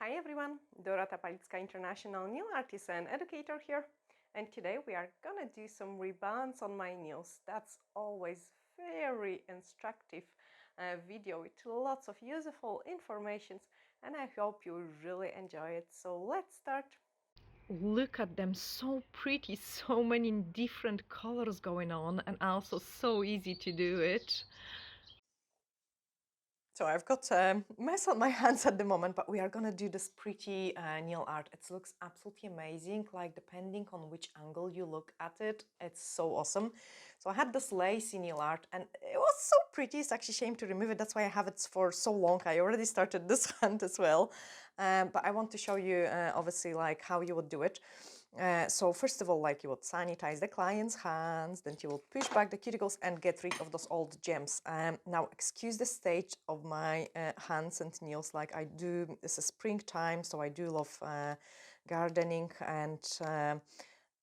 Hi everyone, Dorota International Nail Artist and Educator here, and today we are gonna do some rebalance on my nails. That's always very instructive video with lots of useful informations, and I hope you really enjoy it. So let's start. Look at them, so pretty, so many different colors going on, and also so easy to do it. So I've got a mess on my hands at the moment, but we are gonna do this pretty nail art. It looks absolutely amazing, like depending on which angle you look at it, it's so awesome. So I had this lacy nail art and it was so pretty, it's actually a shame to remove it. That's why I have it for so long. I already started this hand as well. But I want to show you obviously like how you would do it. So first of all, like you would sanitize the client's hands, then you would push back the cuticles and get rid of those old gems. Now, excuse the state of my hands and nails. Like I do, this is springtime, so I do love gardening and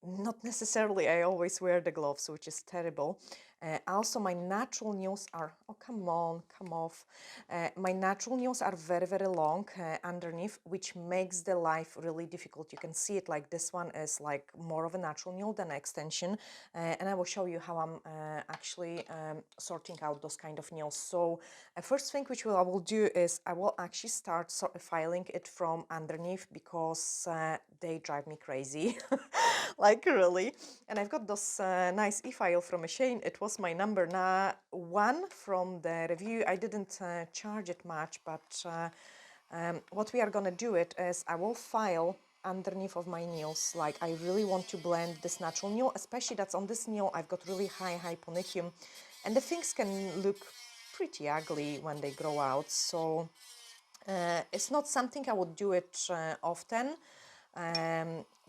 not necessarily I always wear the gloves, which is terrible. Also, my natural nails are, oh, come on, come off. My natural nails are very, very long underneath, which makes the life really difficult. You can see it like this one is like more of a natural nail than an extension. And I will show you how I'm actually sorting out those kind of nails. So first thing which I will do is I will actually start filing it from underneath because they drive me crazy. Like really. And I've got this nice e-file from a Shane. It was my number one from the review. I didn't charge it much, but what we are gonna do it is I will file underneath of my nails. Like I really want to blend this natural nail, especially that's on this nail I've got really high hyponychium, and the things can look pretty ugly when they grow out. So it's not something I would do it often,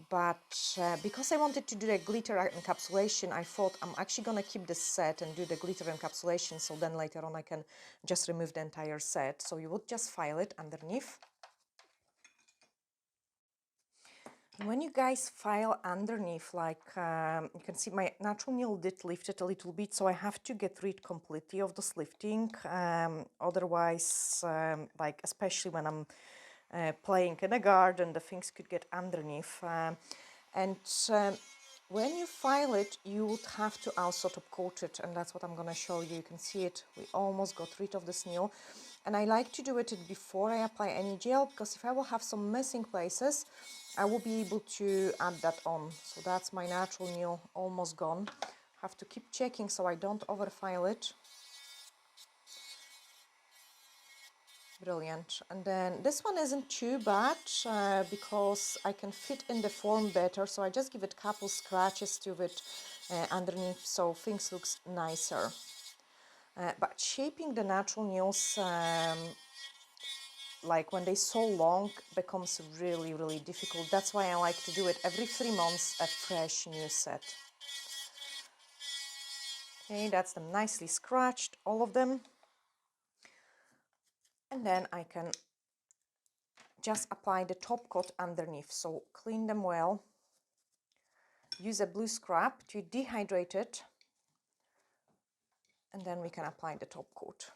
but because I wanted to do the glitter encapsulation, I thought I'm actually gonna keep this set and do the glitter encapsulation, so then later on I can just remove the entire set. So you would just file it underneath. When you guys file underneath, like you can see my natural nail did lift it a little bit, so I have to get rid completely of this lifting. Otherwise, like especially when I'm playing in a garden, the things could get underneath. And when you file it, you would have to also top coat it, and that's what I'm going to show you. You can see it. We almost got rid of this nail. And I like to do it before I apply any gel, because if I will have some missing places, I will be able to add that on. So that's my natural nail almost gone. Have to keep checking so I don't overfile it. Brilliant. And then this one isn't too bad because I can fit in the form better. So I just give it a couple scratches to it underneath so things looks nicer. But shaping the natural nails like when they're so long becomes really, really difficult. That's why I like to do it every 3 months, a fresh new set. Okay, that's them nicely scratched, all of them. And then I can just apply the top coat underneath. So clean them well. Use a blue scrub to dehydrate it. And then we can apply the top coat.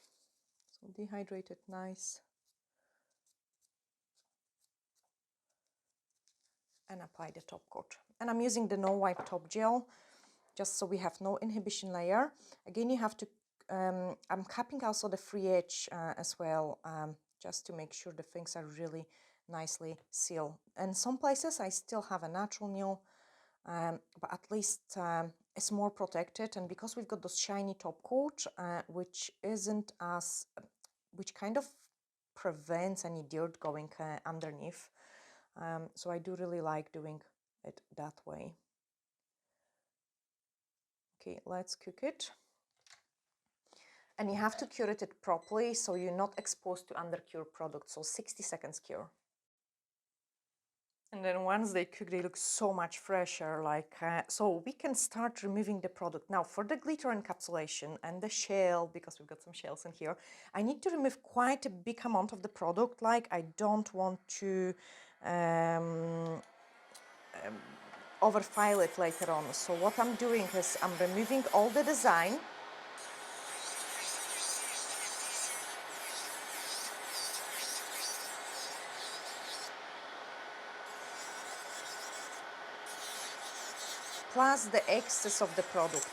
So dehydrate it nice. And apply the top coat. And I'm using the no wipe top gel, just so we have no inhibition layer. Again, you have to, I'm capping also the free edge as well, just to make sure the things are really nicely sealed. And some places I still have a natural nail, but at least it's more protected. And because we've got this shiny top coat, which kind of prevents any dirt going underneath. So I do really like doing it that way. Okay, let's cook it. And you have to cure it properly so you're not exposed to undercure products, so 60 seconds cure. And then once they cook, they look so much fresher, like, so we can start removing the product. Now for the glitter encapsulation and the shell, because we've got some shells in here, I need to remove quite a big amount of the product. Like I don't want to overfile it later on. So what I'm doing is I'm removing all the design. plus the excess of the product.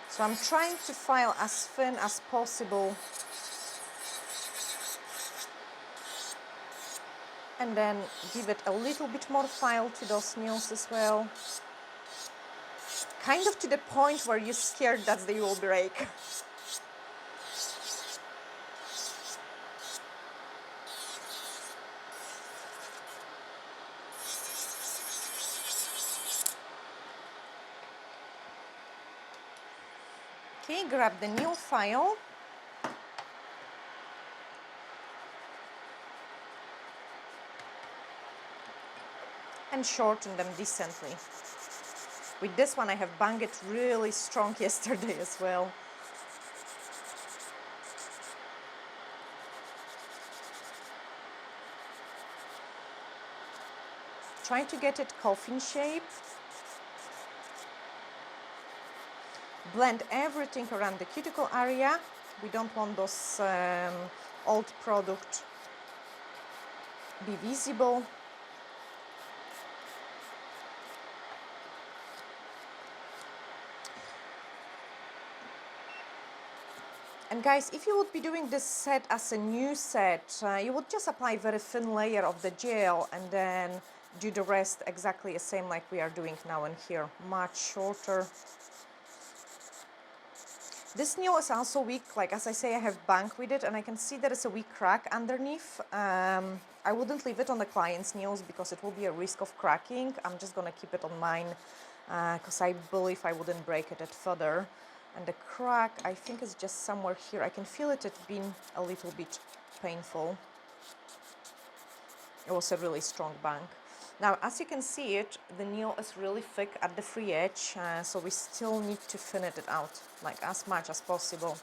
So I'm trying to file as thin as possible, and then give it a little bit more file to those nails as well. Kind of to the point where you're scared that they will break. Okay, grab the nail file. And shorten them decently. With this one I have banged it really strong yesterday as well. Trying to get it coffin shape. Blend everything around the cuticle area. We don't want those old product be visible. And guys, if you would be doing this set as a new set, you would just apply a very thin layer of the gel and then do the rest exactly the same like we are doing now and here, much shorter. This nail is also weak, like as I say, I have banged with it and I can see there is a weak crack underneath. I wouldn't leave it on the client's nails because it will be a risk of cracking. I'm just gonna keep it on mine because I believe I wouldn't break it further. And the crack, I think, is just somewhere here. I can feel it, it's been a little bit painful. It was a really strong bang. Now, as you can see it, the nail is really thick at the free edge, so we still need to thin it out, like as much as possible.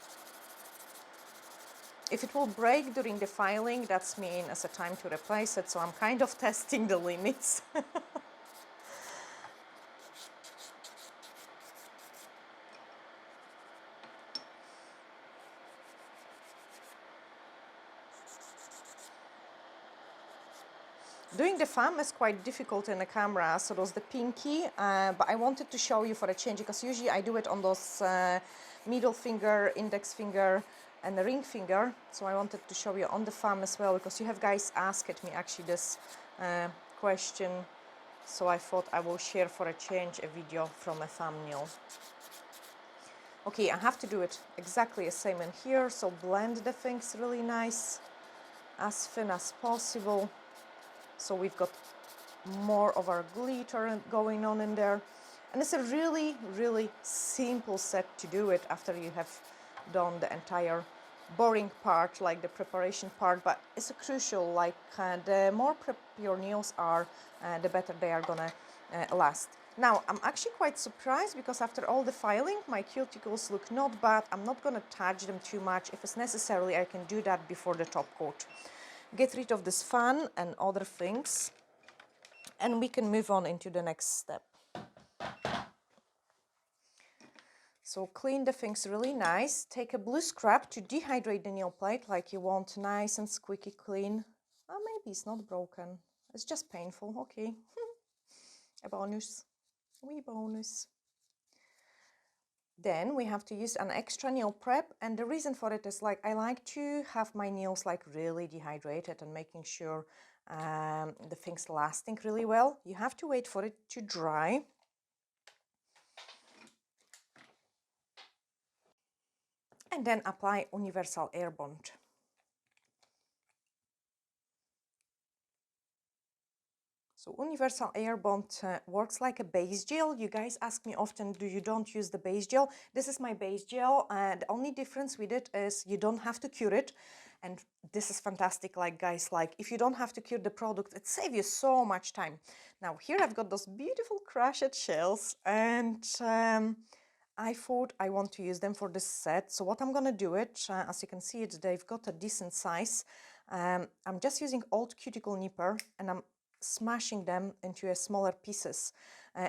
If it will break during the filing, that's mean as a time to replace it, so I'm kind of testing the limits. Doing the thumb is quite difficult in the camera, so there's the pinky, but I wanted to show you for a change because usually I do it on those middle finger, index finger and the ring finger, so I wanted to show you on the thumb as well because you have guys asked me actually this question, so I thought I will share for a change a video from a thumbnail. Okay, I have to do it exactly the same in here, so blend the things really nice, as thin as possible. So we've got more of our glitter going on in there. And it's a really, really simple set to do it after you have done the entire boring part, like the preparation part, but it's a crucial, like the more prep your nails are, the better they are gonna last. Now, I'm actually quite surprised because after all the filing, my cuticles look not bad. I'm not gonna touch them too much. If it's necessary, I can do that before the top coat. Get rid of this fan and other things, and we can move on into the next step. So clean the things really nice. Take a blue scrub to dehydrate the nail plate like you want, nice and squeaky clean. Oh, maybe it's not broken. It's just painful. Okay. A bonus. Wee bonus. Then we have to use an extra nail prep, and the reason for it is like I like to have my nails like really dehydrated and making sure the things lasting really well. You have to wait for it to dry. And then apply Universal Air Bond. So Universal Air Bond works like a base gel. You guys ask me often, do you don't use the base gel? This is my base gel. The only difference with it is you don't have to cure it. And this is fantastic, like guys, like if you don't have to cure the product, it saves you so much time. Now here I've got those beautiful crushed shells, and I thought I want to use them for this set. So what I'm gonna do it, as you can see it, they've got a decent size. I'm just using old cuticle nipper and I'm smashing them into smaller pieces.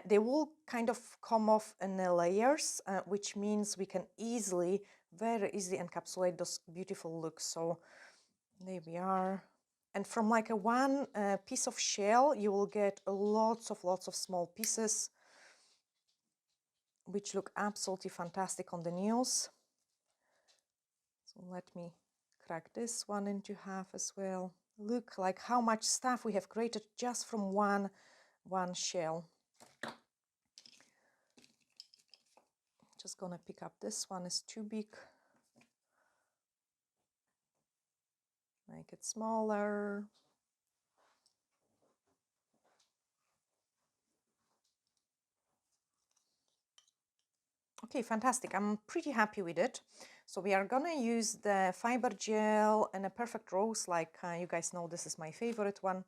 They will kind of come off in layers, which means we can easily very easily encapsulate those beautiful looks. So there we are. And from like a one piece of shell, you will get lots of small pieces, which look absolutely fantastic on the nails. So let me crack this one into half as well. Look like how much stuff we have created just from one shell. Just gonna pick up this one, is too big. Make it smaller. Okay, fantastic. I'm pretty happy with it. So we are gonna use the fiber gel and a perfect rose, like you guys know this is my favorite one.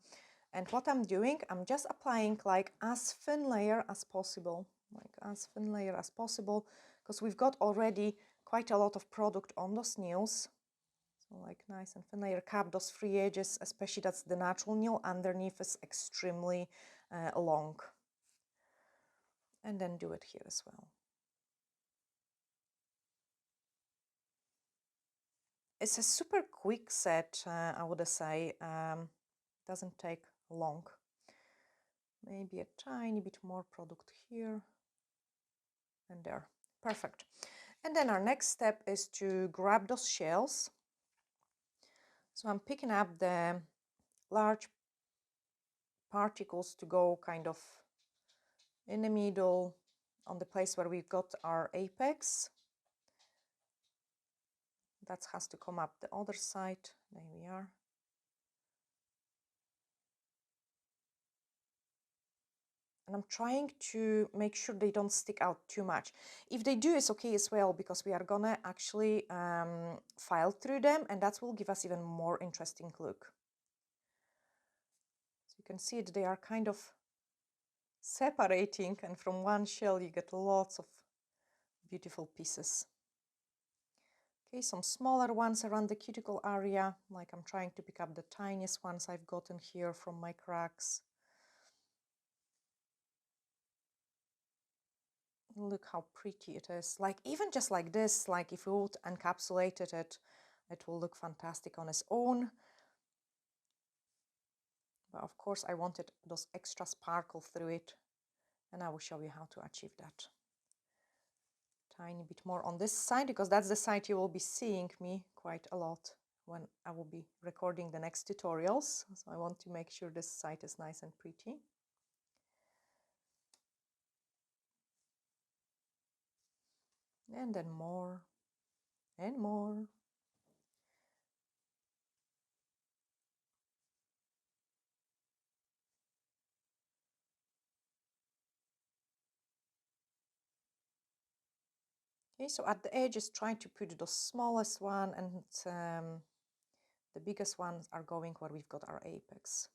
And what I'm doing, I'm just applying like as thin layer as possible, because we've got already quite a lot of product on those nails. So like nice and thin layer, cap those free edges, especially that's the natural nail underneath is extremely long. And then do it here as well. It's a super quick set, I would say. Doesn't take long. Maybe a tiny bit more product here and there. Perfect. And then our next step is to grab those shells. So I'm picking up the large particles to go kind of in the middle on the place where we've got our apex. That has to come up the other side. There we are. And I'm trying to make sure they don't stick out too much. If they do, it's okay as well, because we are gonna actually file through them, and that will give us even more interesting look. So you can see it, they are kind of separating, and from one shell you get lots of beautiful pieces. Okay, some smaller ones around the cuticle area, like I'm trying to pick up the tiniest ones I've gotten here from my cracks. Look how pretty it is. Like even just like this, like if we would encapsulate it, it will look fantastic on its own. But of course I wanted those extra sparkle through it, and I will show you how to achieve that. Tiny bit more on this side, because that's the side you will be seeing me quite a lot when I will be recording the next tutorials. So I want to make sure this side is nice and pretty. And then more and more. Okay, so at the edges, try to put the smallest one, and the biggest ones are going where we've got our apex.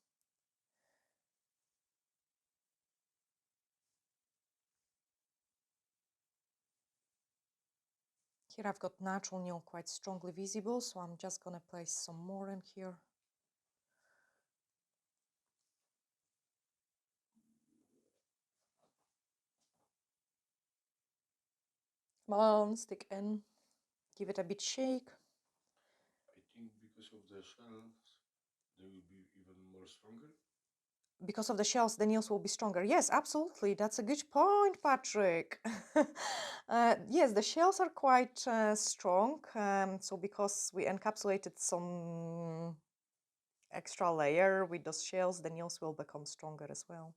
Here I've got natural nail quite strongly visible, so I'm just gonna place some more in here. Come on, stick in. Give it a bit shake. I think because of the shells, they will be even more stronger. Because of the shells, the nails will be stronger. Yes, absolutely. That's a good point, Patrick. Yes, the shells are quite strong. So because we encapsulated some extra layer with those shells, the nails will become stronger as well.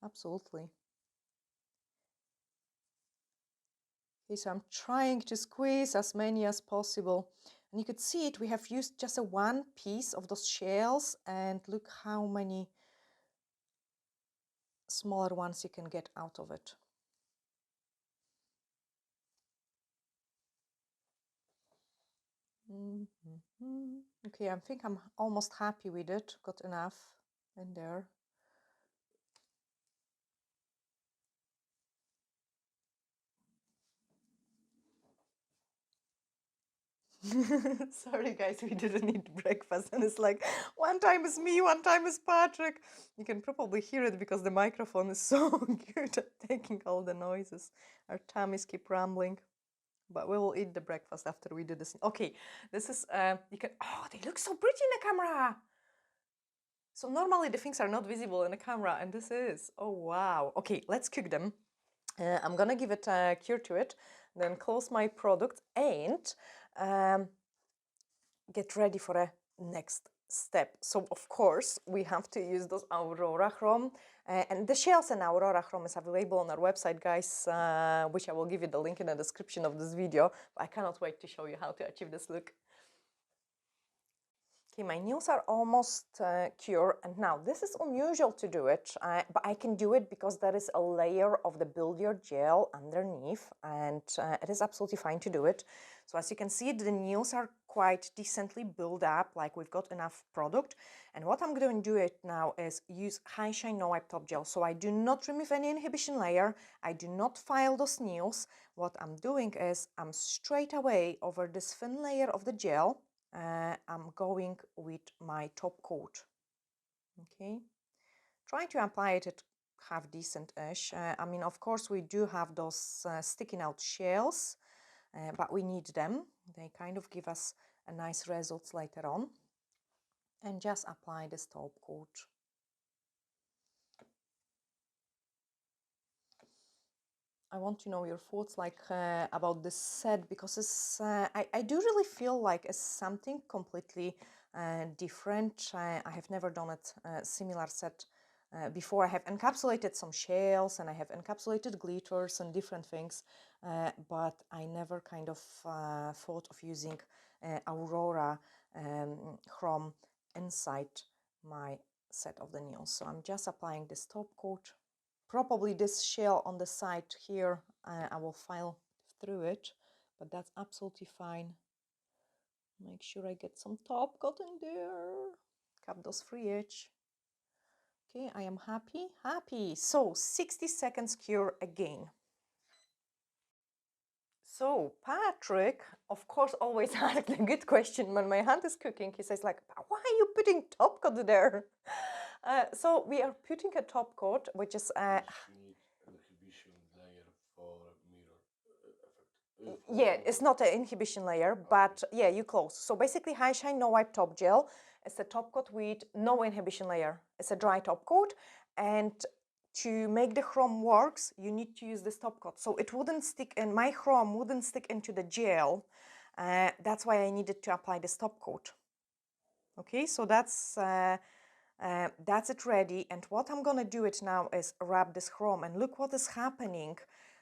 Absolutely. Okay, so I'm trying to squeeze as many as possible. And you could see it, we have used just a one piece of those shells, and look how many smaller ones you can get out of it. Okay, I think I'm almost happy with it. Got enough in there. Sorry guys, we didn't eat breakfast, and it's like one time is me, one time is Patrick. You can probably hear it because the microphone is so good at taking all the noises. Our tummies keep rumbling. but we will eat the breakfast after we do this. Okay, this is, you can, oh, they look so pretty in the camera. So normally the things are not visible in the camera, and this is, oh wow. Okay, let's cook them. I'm gonna give it a cure to it, then close my product and get ready for a next step. So of course we have to use those Aurora chrome, and the shells and Aurora chrome is available on our website, guys, which I will give you the link in the description of this video. But I cannot wait to show you how to achieve this look. Okay, my nails are almost cured, and now this is unusual to do it, but I can do it because there is a layer of the buldier gel underneath, and it is absolutely fine to do it. So as you can see, the nails are quite decently built up, like we've got enough product. And what I'm going to do it now is use High Shine No Wipe Top Gel. So I do not remove any inhibition layer, I do not file those nails. What I'm doing is I'm straight away over this thin layer of the gel, I'm going with my top coat. Okay, try to apply it at half decent-ish. I mean, of course, we do have those sticking out shells, but we need them. They kind of give us a nice results later on. And just apply this top coat. I want to know your thoughts about this set, because it's, I do really feel like it's something completely different. I have never done it similar set before. I have encapsulated some shells and I have encapsulated glitters and different things, but I never kind of thought of using Aurora chrome inside my set of the nails. So I'm just applying this top coat. Probably this shell on the side here, I will file through it, but that's absolutely fine. Make sure I get some top coat in there. Cap those free edge. Okay, I am happy. So 60 seconds cure again. So Patrick, of course, always asks a good question when my hand is cooking. He says like, why are you putting top coat there? So we are putting a top coat, which is You need an inhibition layer for mirror effect. yeah, it's not an inhibition layer, but yeah, you close. So basically, High Shine No Wipe Top Gel is a top coat with no inhibition layer. It's a dry top coat, and to make the chrome works, you need to use this top coat. So it wouldn't stick, and my chrome wouldn't stick into the gel. That's why I needed to apply this top coat. Okay, so that's it ready. And what I'm gonna do it now is wrap this chrome, and look what is happening.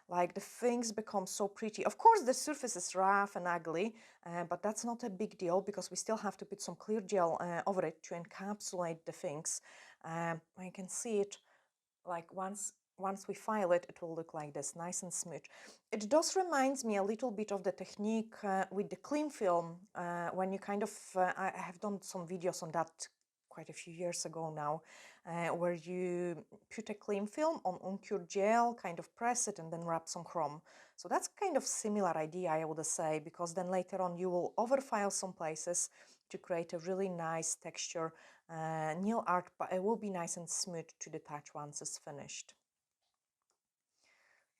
Like the things become so pretty. Of course, the surface is rough and ugly, but that's not a big deal because we still have to put some clear gel over it to encapsulate the things. I can see it, like once we file it, it will look like this, nice and smooth. It does reminds me a little bit of the technique with the cling film, when you kind of, I have done some videos on that quite a few years ago now, where you put a cling film on uncured gel, kind of press it and then wrap some chrome. So that's kind of similar idea, I would say, because then later on you will overfile some places to create a really nice texture nail art, but it will be nice and smooth to detach once it's finished.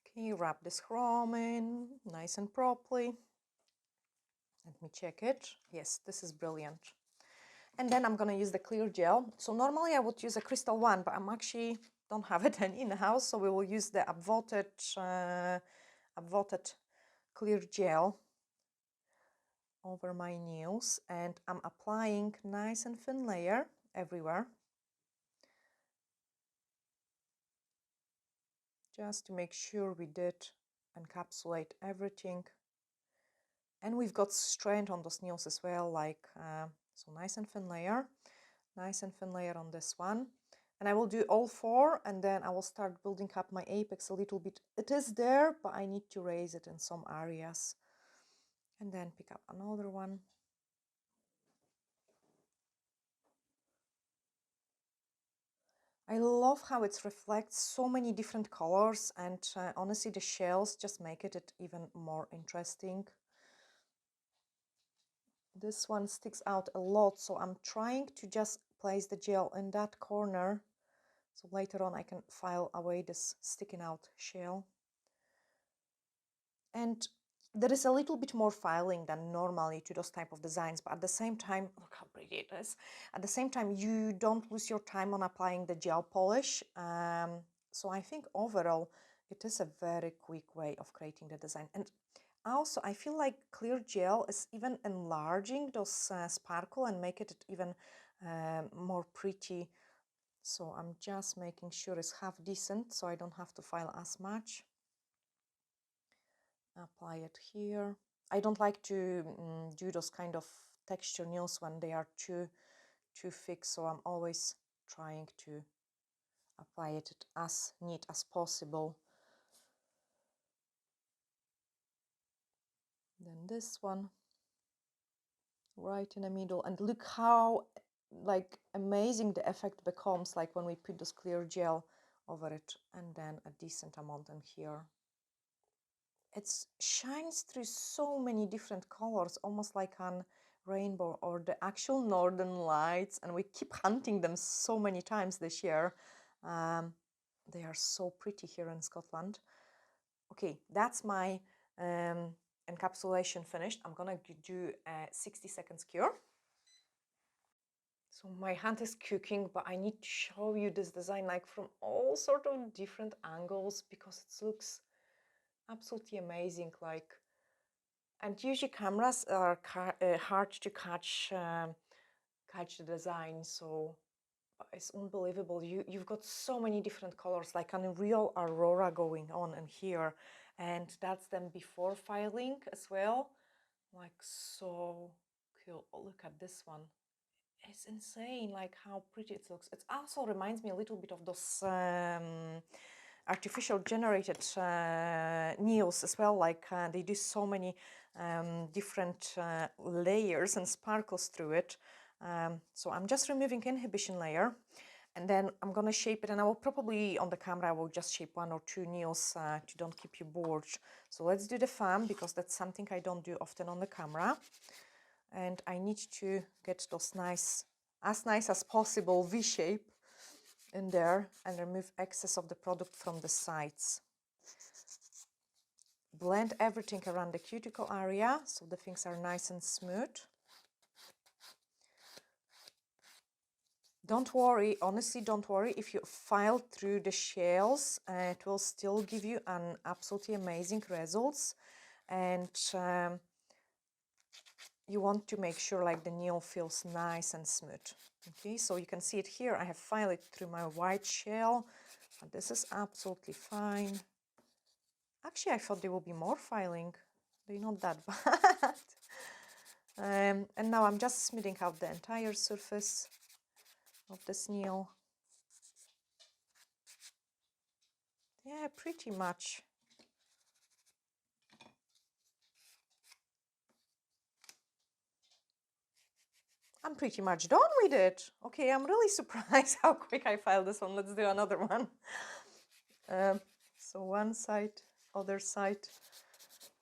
Okay, wrap this chrome in nice and properly. Let me check it. Yes, this is brilliant. And then I'm going to use the clear gel. So normally I would use a crystal one, but I'm actually don't have it in the house, so we will use the upvoted clear gel over my nails, and I'm applying nice and thin layer everywhere, just to make sure we did encapsulate everything. And we've got strand on those nails as well, like so nice and thin layer on this one. And I will do all four, and then I will start building up my apex a little bit. It is there, but I need to raise it in some areas. And then pick up another one. I love how it reflects so many different colors, and honestly the shells just make it even more interesting. This one sticks out a lot, so I'm trying to just place the gel in that corner, so later on I can file away this sticking out shell. And there is a little bit more filing than normally to those type of designs, but at the same time, look how pretty it is. At the same time, you don't lose your time on applying the gel polish. So I think overall, it is a very quick way of creating the design. And also, I feel like clear gel is even enlarging those sparkle and make it even more pretty. So I'm just making sure it's half decent so I don't have to file as much. Apply it here. I don't like to do those kind of texture nails when they are too thick, so I'm always trying to apply it as neat as possible. Then this one right in the middle, and look how like amazing the effect becomes like when we put this clear gel over it, and then a decent amount in here. It shines through so many different colors, almost like an rainbow or the actual northern lights, and we keep hunting them so many times this year. They are so pretty here in Scotland. Okay, that's my encapsulation finished. I'm gonna do a 60 seconds cure. So my hand is cooking, but I need to show you this design like from all sort of different angles because it looks absolutely amazing. Like, and usually cameras are hard to catch the design, so it's unbelievable. You've got so many different colors, like an real Aurora going on in here, and that's them before filing as well. Like, so cool. Oh, look at this one. It's insane, like how pretty it looks. It also reminds me a little bit of those artificial generated nails as well. Like they do so many different layers and sparkles through it. So I'm just removing inhibition layer, and then I'm gonna shape it, and I will probably on the camera I will just shape 1 or 2 nails to don't keep you bored. So let's do the fan because that's something I don't do often on the camera. And I need to get those nice as possible V-shape in there and remove excess of the product from the sides. Blend everything around the cuticle area so the things are nice and smooth. Don't worry, honestly, don't worry if you file through the shells, it will still give you an absolutely amazing results. And you want to make sure like the nail feels nice and smooth. Okay, so you can see it here. I have filed it through my white shell, but this is absolutely fine. Actually, I thought there will be more filing. They're not that bad. And now I'm just smoothing out the entire surface of this nail. Yeah, pretty much. I'm pretty much done with it. Okay, I'm really surprised how quick I filed this one. Let's do another one. So one side, other side,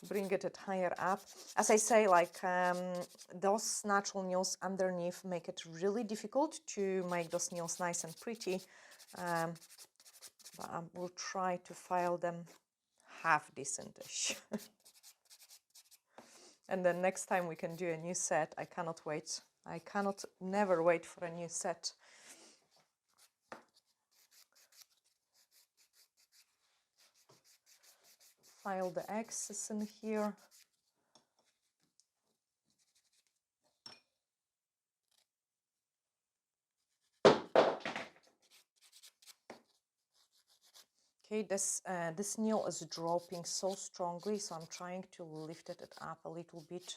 bring it higher up. As I say, like those natural nails underneath make it really difficult to make those nails nice and pretty. But I will try to file them half decentish. And then next time we can do a new set. I cannot wait. I cannot never wait for a new set. File the excess in here. Okay, this nail is dropping so strongly, so I'm trying to lift it up a little bit.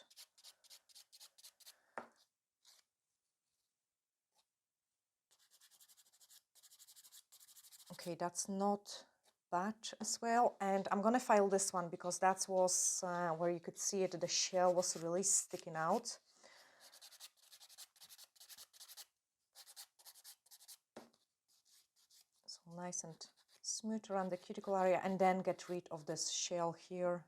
Okay, that's not bad as well. And I'm gonna file this one because that was where you could see it, the shell was really sticking out. So nice and smooth around the cuticle area, and then get rid of this shell here.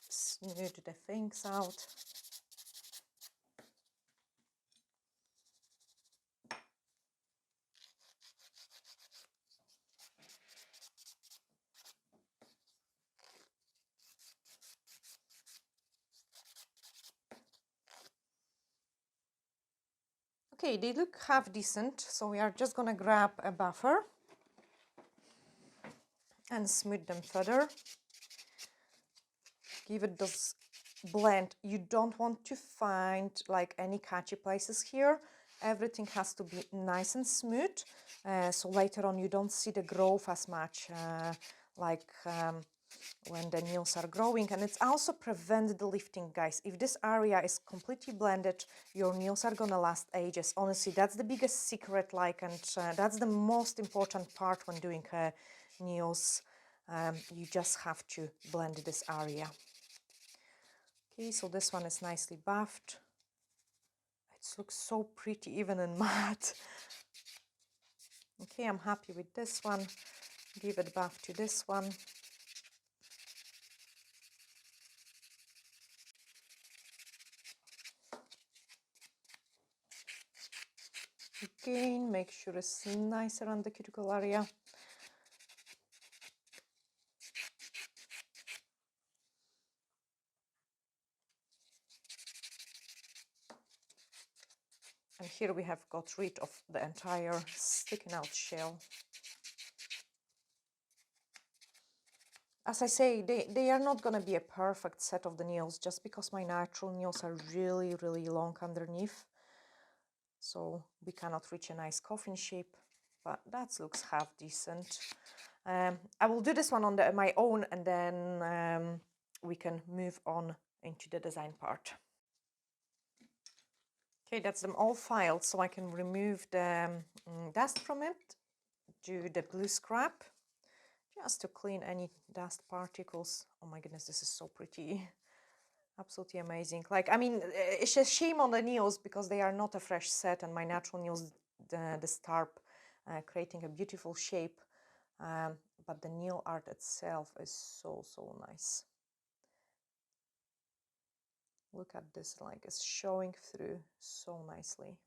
Smooth the things out. Okay, they look half decent, so we are just gonna grab a buffer and smooth them further. Give it this blend. You don't want to find like any catchy places here. Everything has to be nice and smooth, so later on you don't see the growth as much when the nails are growing. And it's also prevent the lifting, guys. If this area is completely blended, your nails are gonna last ages. Honestly, that's the biggest secret, and that's the most important part when doing nails. You just have to blend this area. Okay, so this one is nicely buffed. It looks so pretty even in matte. Okay, I'm happy with this one. Give it buff to this one. Again, make sure it's nice around the cuticle area. And here we have got rid of the entire sticking out shell. As I say, they are not going to be a perfect set of the nails just because my natural nails are really, really long underneath. So we cannot reach a nice coffin shape, but that looks half decent. I will do this one on my own, and then we can move on into the design part. Okay, that's them all filed, so I can remove the dust from it, do the glue scrub, just to clean any dust particles. Oh my goodness, this is so pretty. Absolutely amazing. I mean, it's a shame on the nails because they are not a fresh set, and my natural nails, the start creating a beautiful shape. But the nail art itself is so, so nice. Look at this, it's showing through so nicely.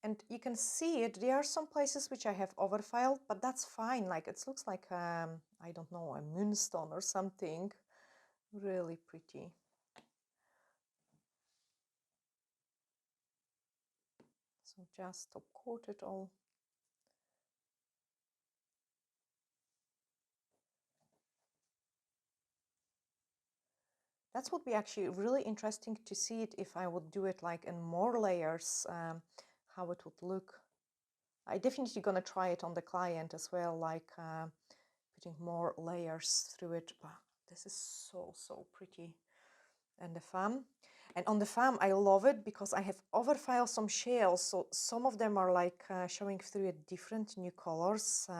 And you can see it. There are some places which I have overfiled, but that's fine. It looks like, I don't know, a moonstone or something. Really pretty. So just top coat it all. That would be actually really interesting to see it if I would do it in more layers, how it would look. I definitely gonna try it on the client as well, putting more layers through it. But this is so, so pretty. And the thumb. And on the thumb, I love it because I have overfiled some shells, so some of them are showing through a different new colors.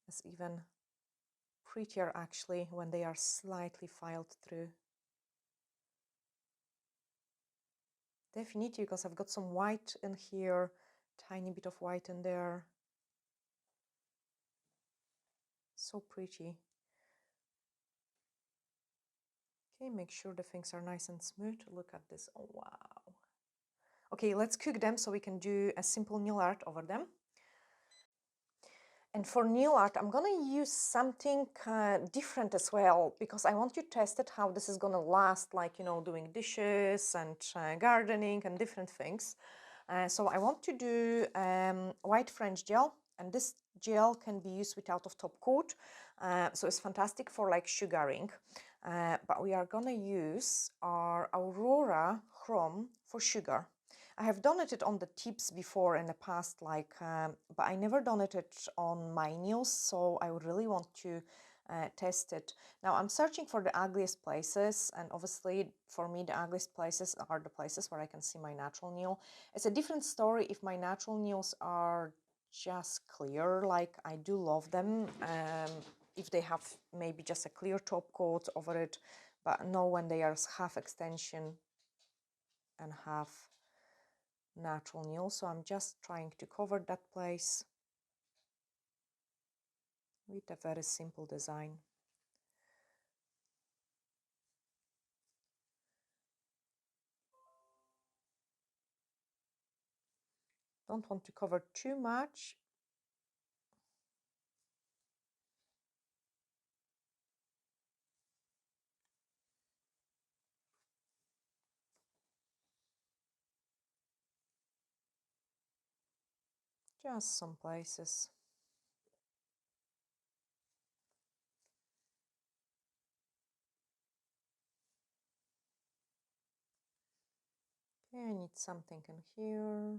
It's even prettier actually when they are slightly filed through. Definitely, because I've got some white in here, tiny bit of white in there. So pretty. Okay, make sure the things are nice and smooth. Look at this. Oh, wow. Okay, let's cook them so we can do a simple nail art over them. And for nail art, I'm gonna use something different as well, because I want to test it how this is gonna last, doing dishes and gardening and different things. So I want to do white French gel, and this gel can be used without of top coat. So it's fantastic for sugaring. But we are gonna use our Aurora Chrome for sugar. I have done it on the tips before in the past, but I never done it on my nails, so I would really want to test it. Now I'm searching for the ugliest places, and obviously for me the ugliest places are the places where I can see my natural nail. It's a different story if my natural nails are just clear, I do love them, if they have maybe just a clear top coat over it, but no, when they are half extension and half natural nail. So I'm just trying to cover that place with a very simple design. Don't want to cover too much. Just some places. Okay, I need something in here.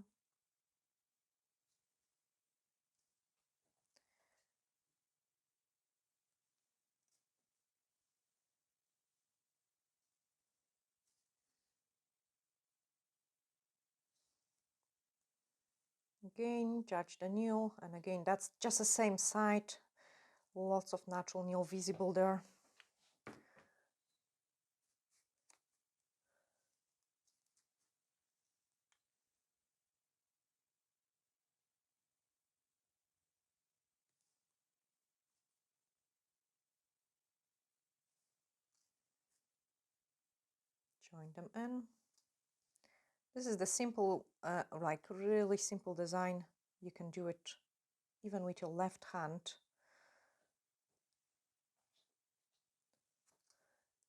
Again, judge the nail, and again, that's just the same side. Lots of natural nail visible there. Join them in. This is the simple, like really simple design. You can do it even with your left hand,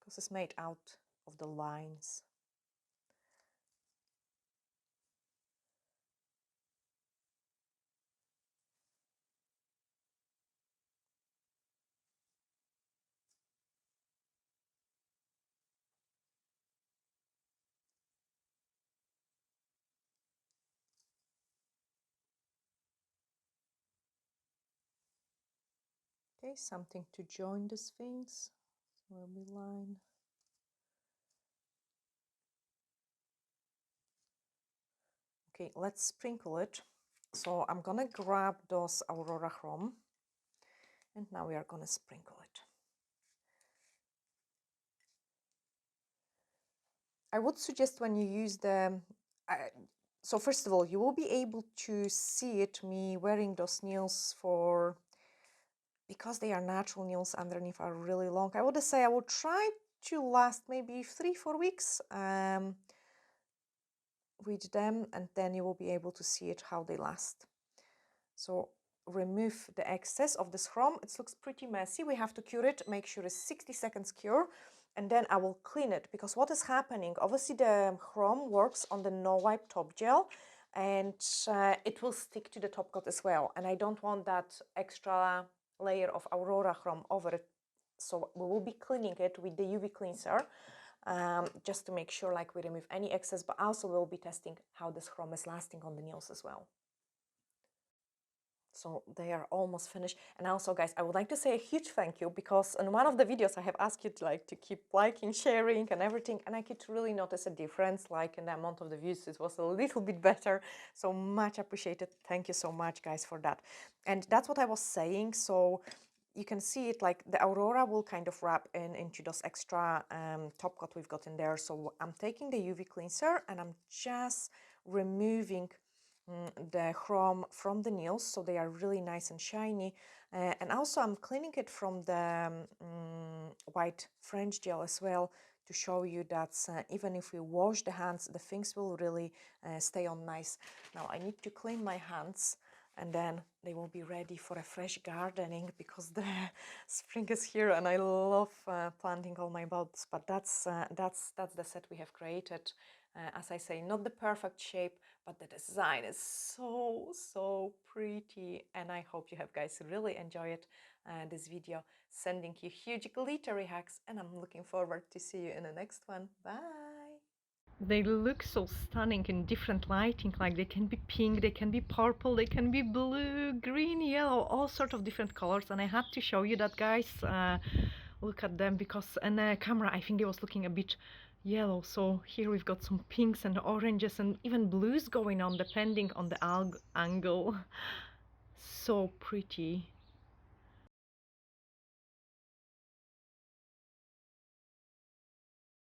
because it's made out of the lines. Okay, something to join the sphinx. So will be line. Okay, let's sprinkle it. So I'm gonna grab those Aurora Chrome, and now we are gonna sprinkle it. I would suggest when you use the, so first of all, you will be able to see it, me wearing those nails for, because they are natural nails underneath are really long. I would say I would try to last maybe 3-4 weeks with them, and then you will be able to see it how they last. So remove the excess of this chrome. It looks pretty messy. We have to cure it, make sure it's 60 seconds cure, and then I will clean it, because what is happening, obviously the chrome works on the no wipe top gel, and it will stick to the top coat as well, and I don't want that extra layer of Aurora chrome over it. So we will be cleaning it with the UV cleanser, just to make sure like we remove any excess, but also we'll be testing how this chrome is lasting on the nails as well. So they are almost finished. And also, guys, I would like to say a huge thank you, because in one of the videos I have asked you to like to keep liking, sharing and everything, and I could really notice a difference, like in the amount of the views it was a little bit better. So much appreciated. Thank you so much, guys, for that. And that's what I was saying. So you can see it, like the Aurora will kind of wrap into those extra top coat we've got in there. So I'm taking the UV cleanser and I'm just removing the chrome from the nails, so they are really nice and shiny, and also I'm cleaning it from the white French gel as well, to show you that even if we wash the hands, the things will really stay on nice. Now I need to clean my hands, and then they will be ready for a fresh gardening, because the spring is here and I love planting all my bulbs. But that's the set we have created. As I say, not the perfect shape, but the design is so pretty, and I hope you have guys really enjoyed this video. Sending you huge glittery hugs, and I'm looking forward to see you in the next one. Bye. They look so stunning in different lighting, like they can be pink, they can be purple, they can be blue, green, yellow, all sorts of different colors. And I had to show you that, guys. Look at them, because in the camera I think it was looking a bit yellow. So here we've got some pinks and oranges and even blues going on depending on the angle. So pretty.